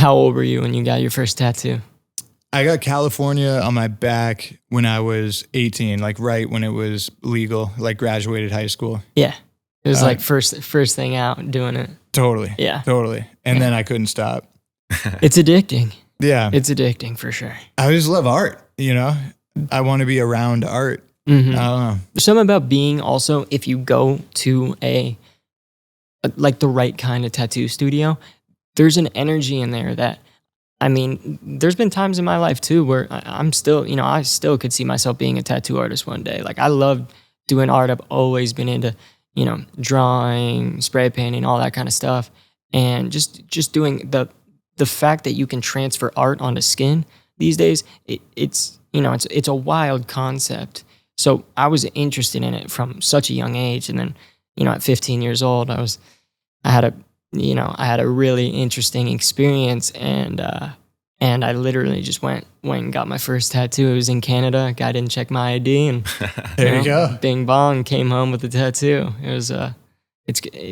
How old were you when you got your first tattoo? I got California on my back when I was 18, like right when it was legal, like graduated high school. Yeah. It was like first thing out doing it. Totally. Yeah. Totally. And then I couldn't stop. It's addicting. Yeah. It's addicting for sure. I just love art, you know? I want to be around art. Mm-hmm. I don't know. There's something about being also, if you go to like the right kind of tattoo studio, there's an energy in there that, I mean, there's been times in my life too where I'm still, you know, I still could see myself being a tattoo artist one day. Like I love doing art. I've always been into, you know, drawing, spray painting, all that kind of stuff. And just doing the fact that you can transfer art onto skin these days, it's you know, it's a wild concept. So I was interested in it from such a young age. And then, you know, at 15 years old, I had a really interesting experience, and I literally just went and got my first tattoo. It was in Canada. A guy didn't check my ID, and There you go. Bing bong, came home with the tattoo. It was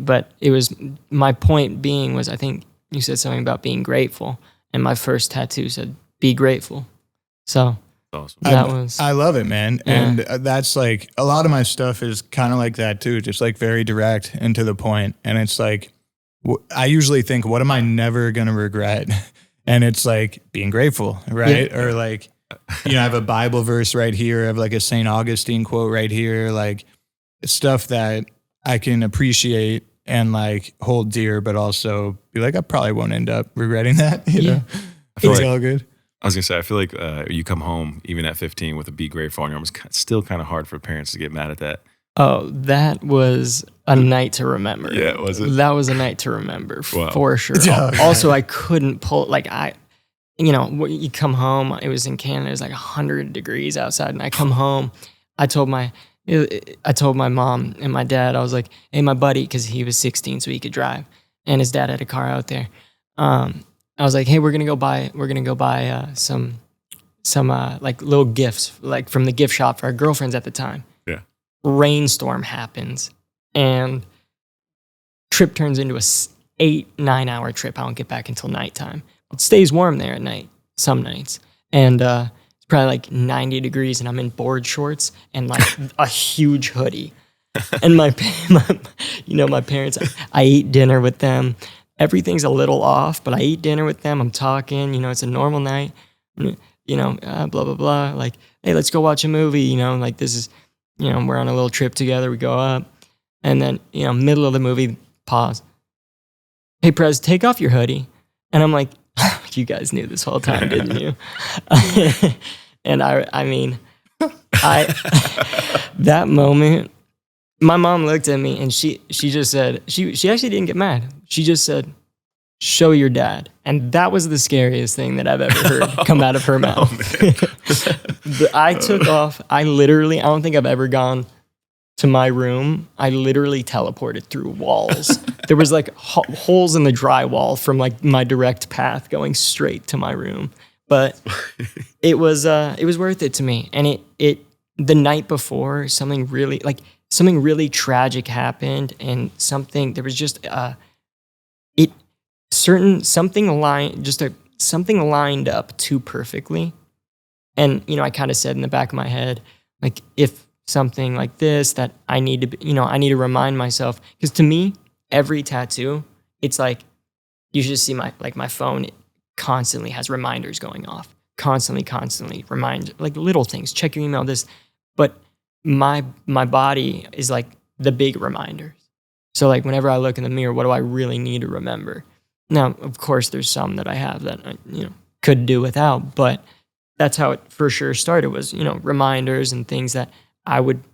but it was, my point being was, I think you said something about being grateful, and my first tattoo said be grateful. So Awesome. I love it, man. Yeah. And that's like, a lot of my stuff is kind of like that too, just like very direct and to the point. And it's like, I usually think, what am I never going to regret? And it's like being grateful, right? Yeah. Or like, you know, I have a Bible verse right here. I have like a St. Augustine quote right here. Like stuff that I can appreciate and like hold dear, but also be like, I probably won't end up regretting that. You know, it's all good. I was going to say, I feel like you come home, even at 15, with a be grateful on your arm. It's still kind of hard for parents to get mad at that. Oh, that was a night to remember. Yeah, was it? That was a night to remember Wow. for sure. Okay. Also, I couldn't pull, like you know, you come home, it was in Canada, it was like 100 degrees outside, and I come home, I told my mom and my dad, I was like, hey, my buddy, because he was 16, so he could drive, and his dad had a car out there. I was like, hey, we're gonna go buy some like little gifts, like from the gift shop for our girlfriends at the time. Yeah. Rainstorm happens, and trip turns into a 8-9 hour trip. I don't get back until nighttime. It stays warm there at night, some nights, and it's probably like 90 degrees, and I'm in board shorts and like a huge hoodie. And my parents, I ate dinner with them. Everything's a little off, but I eat dinner with them. I'm talking, you know, it's a normal night, you know, blah, blah, blah. Like, hey, let's go watch a movie. You know, like this is, you know, we're on a little trip together. We go up, and then, you know, middle of the movie, pause. Hey, Prez, take off your hoodie. And I'm like, you guys knew this whole time, didn't you? And I mean, that moment, my mom looked at me and she just said, she actually didn't get mad. She just said, show your dad. And that was the scariest thing that I've ever heard come out of her mouth. I took off. I don't think I've ever gone to my room. I literally teleported through walls. There was like holes in the drywall from like my direct path going straight to my room. But it was worth it to me. And the night before, something really tragic happened, and something lined up too perfectly. And, you know, I kind of said in the back of my head, like, if something like this, that I need to remind myself, because to me, every tattoo, it's like, you should see my phone, it constantly has reminders going off, constantly remind, like little things, check your email, this, but my body is like the big reminder. So like whenever I look in the mirror, what do I really need to remember? Now, of course, there's some that I have that I, could do without, but that's how it for sure started, was, reminders and things that I would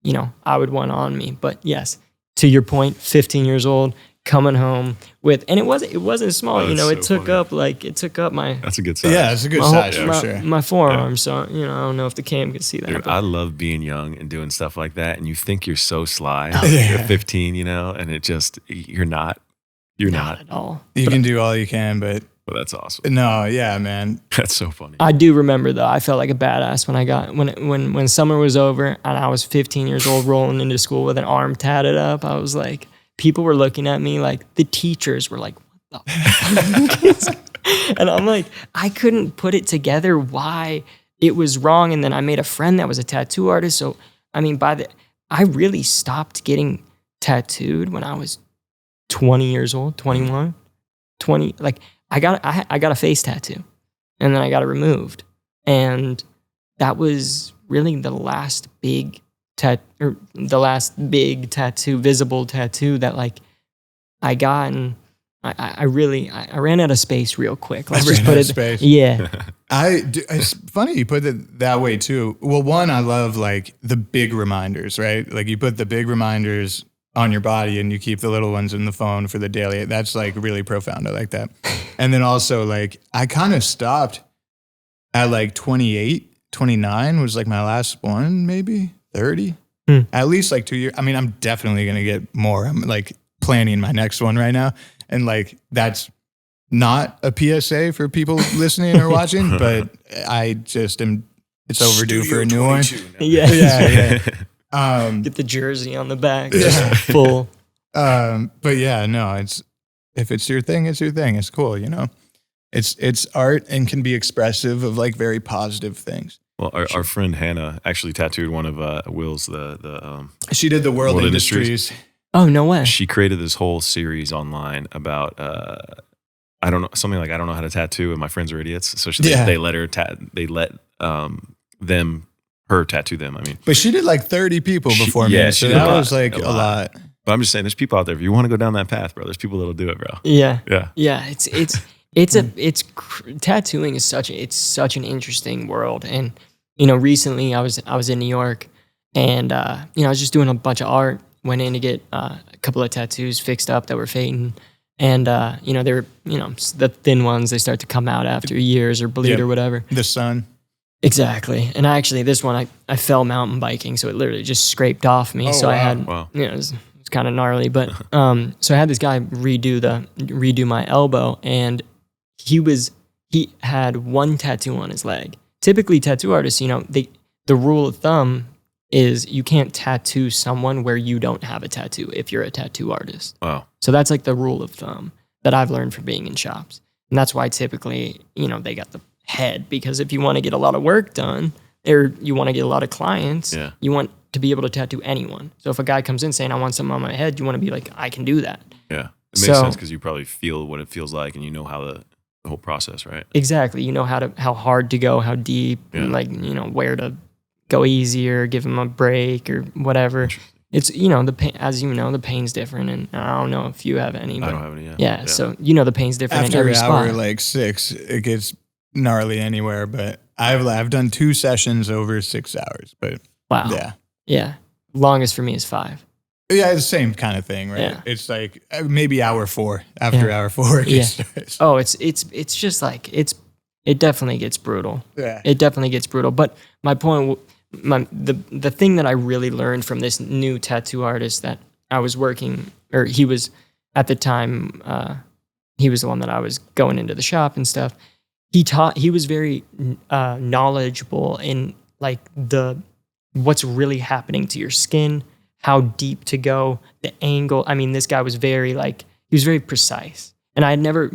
want on me. But yes, to your point, 15 years old, coming home with, and it wasn't small, it took up my, that's a good size. Yeah, it's a good size for sure. My forearm. Yeah. So, I don't know if the cam can see that. Dude, I love being young and doing stuff like that. And you think you're so sly. Yeah. You're 15, and it just, you're not. You're not at all. You can do all you can, but that's awesome. No, yeah, man. That's so funny. I do remember though, I felt like a badass when summer was over and I was 15 years old rolling into school with an arm tatted up. I was like, people were looking at me like, the teachers were like, what the fuck? And I'm like, I couldn't put it together why it was wrong. And then I made a friend that was a tattoo artist. So, I mean, I really stopped getting tattooed when I was 20 years old, 21, 20. Like I got a face tattoo and then I got it removed. And that was really the last big visible tattoo that like I got. And I ran out of space real quick. Let's just put it. Space. Yeah. It's funny you put it that way too. Well, one, I love like the big reminders, right? Like you put the big reminders on your body and you keep the little ones in the phone for the daily. That's like really profound. I like that. And then also like I kind of stopped at like 28, 29 was like my last one, maybe 30. At least like 2 years. I mean, I'm definitely going to get more. I'm like planning my next one right now. And like, that's not a PSA for people listening or watching, but I just am, it's overdue for a new one. Yeah. Get the jersey on the back, just full. But yeah, no, if it's your thing, it's your thing. It's cool, you know. It's art and can be expressive of like very positive things. Well, our friend Hannah actually tattooed one of Will's she did the World Industries. Oh, no way. She created this whole series online about I don't know, something like I don't know how to tattoo and my friends are idiots. So they let her her tattoo them. I mean, but she did like 30 people before me. So that was like a lot. But I'm just saying, there's people out there. If you want to go down that path, bro, there's people that'll do it, bro. Yeah. Yeah. Tattooing is such an interesting world. And, you know, recently I was in New York and, you know, I was just doing a bunch of art, went in to get a couple of tattoos fixed up that were fading. And, you know, they were, you know, the thin ones, they start to come out after years or bleed or whatever. The sun. Exactly. And this one, I fell mountain biking. So it literally just scraped off me. I had, you know, it was kind of gnarly, but, so I had this guy redo my elbow and he had one tattoo on his leg. Typically tattoo artists, you know, the rule of thumb is you can't tattoo someone where you don't have a tattoo if you're a tattoo artist. Wow. So that's like the rule of thumb that I've learned from being in shops. And that's why typically, you know, they got the head, because if you want to get a lot of work done or you want to get a lot of clients, you want to be able to tattoo anyone. So if a guy comes in saying, I want something on my head, you want to be like, I can do that. Yeah. It makes sense because you probably feel what it feels like and you know how the whole process, right? Exactly. You know how hard to go, how deep, and like, you know, where to go easier, give him a break or whatever. It's, you know, the pain, as you know, the pain's different, and I don't know if you have any. But I don't have any. Yeah. So you know the pain's different after in every hour, spot. like 6, it gets gnarly anywhere. But I've done 2 sessions over 6 hours. But wow. Yeah. Longest for me is 5. Yeah, it's the same kind of thing, right? Yeah. It's like maybe hour 4. After hour 4, it starts. Oh, it's just like it definitely gets brutal. Yeah. It definitely gets brutal. But my point, the thing that I really learned from this new tattoo artist that I was working, or he was at the time, he was the one that I was going into the shop and stuff. He was very knowledgeable in like what's really happening to your skin, how deep to go, the angle. I mean, this guy was he was very precise. And I had never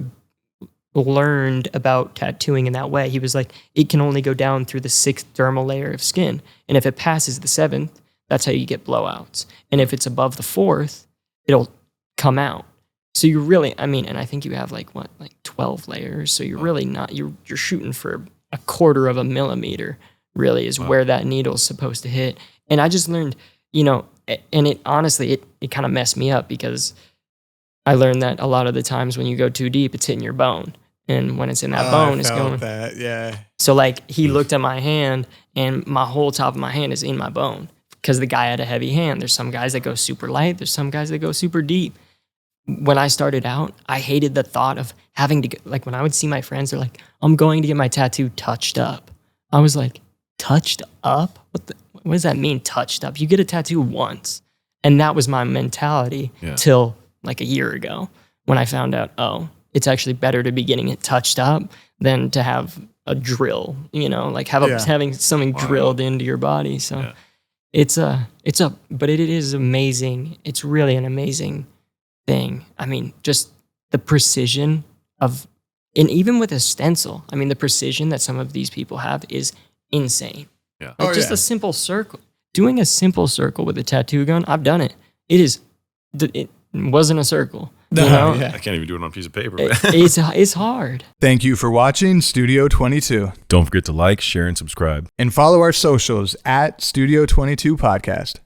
learned about tattooing in that way. He was like, it can only go down through the 6th dermal layer of skin. And if it passes the 7th, that's how you get blowouts. And if it's above the 4th, it'll come out. So you're really, I mean, and I think you have like 12 layers. So you're really not, you're shooting for 1/4 of a millimeter really is where that needle's supposed to hit. And I just learned, you know, and it honestly, it kind of messed me up because I learned that a lot of the times when you go too deep, it's hitting your bone. And when it's in that bone, it's going. That, yeah. So like he looked at my hand and my whole top of my hand is in my bone because the guy had a heavy hand. There's some guys that go super light. There's some guys that go super deep. When I started out, I hated the thought of having to get, like when I would see my friends, they're like, I'm going to get my tattoo touched up. I was like, touched up? What does that mean, touched up? You get a tattoo once. And that was my mentality till like a year ago when I found out, oh, it's actually better to be getting it touched up than to have a drill, you know, like having something drilled into your body. So but it is amazing. It's really an amazing thing. I mean, just the precision of And even with a stencil, I mean, the precision that some of these people have is insane. Yeah. Like just a simple circle. Doing a simple circle with a tattoo gun, I've done it. It wasn't a circle. No, you know? yeah. I can't even do it on a piece of paper. It's hard. Thank you for watching Studio 22. Don't forget to like, share, and subscribe. And follow our socials at Studio 22 Podcast.